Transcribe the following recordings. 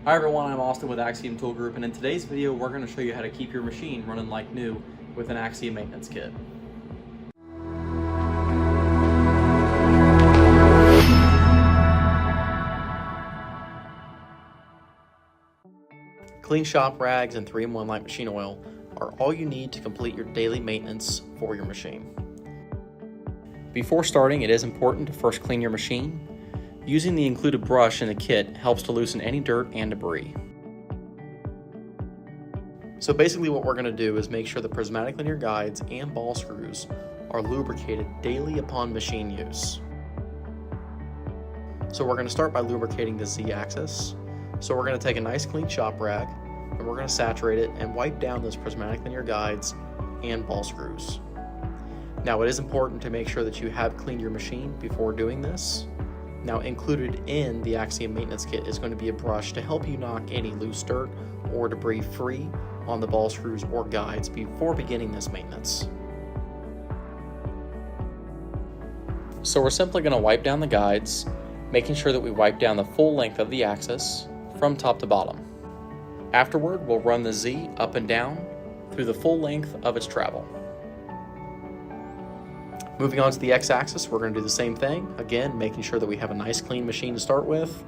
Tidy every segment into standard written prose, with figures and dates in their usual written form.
Hi everyone, I'm Austin with AXIOM Tool Group, and in today's video we're going to show you how to keep your machine running like new with an AXIOM maintenance kit. Clean shop rags and 3-in-1 light machine oil are all you need to complete your daily maintenance for your machine. Before starting, it is important to first clean your machine. Using the included brush in the kit helps to loosen any dirt and debris. So basically what we're going to do is make sure the prismatic linear guides and ball screws are lubricated daily upon machine use. So we're going to start by lubricating the Z-axis. So we're going to take a nice clean shop rag and we're going to saturate it and wipe down those prismatic linear guides and ball screws. Now it is important to make sure that you have cleaned your machine before doing this. Now included in the AXIOM maintenance kit is going to be a brush to help you knock any loose dirt or debris free on the ball screws or guides before beginning this maintenance. So we're simply going to wipe down the guides, making sure that we wipe down the full length of the axis from top to bottom. Afterward, we'll run the Z up and down through the full length of its travel. Moving on to the X-axis, we're going to do the same thing. Again, making sure that we have a nice clean machine to start with.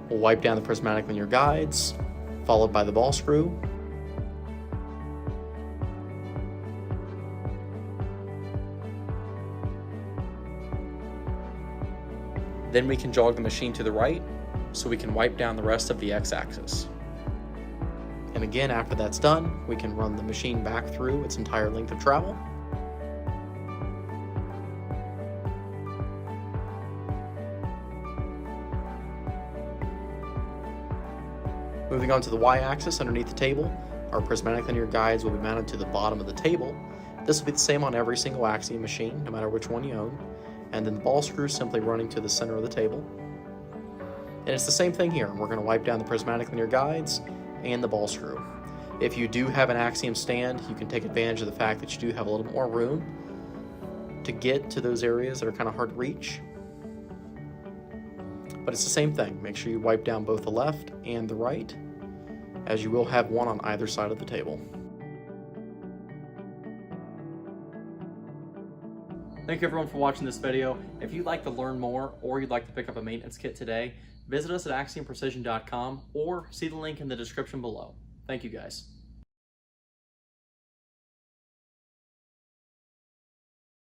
We'll wipe down the prismatic linear guides, followed by the ball screw. Then we can jog the machine to the right, so we can wipe down the rest of the X-axis. And again, after that's done, we can run the machine back through its entire length of travel. Moving on to the Y-axis underneath the table, our prismatic linear guides will be mounted to the bottom of the table. This will be the same on every single AXIOM machine, no matter which one you own. And then the ball screw simply running to the center of the table. And it's the same thing here. We're going to wipe down the prismatic linear guides and the ball screw. If you do have an AXIOM stand, you can take advantage of the fact that you do have a little more room to get to those areas that are kind of hard to reach. But it's the same thing. Make sure you wipe down both the left and the right, as you will have one on either side of the table. Thank you everyone for watching this video. If you'd like to learn more or you'd like to pick up a maintenance kit today, visit us at AXIOMprecision.com or see the link in the description below. Thank you guys.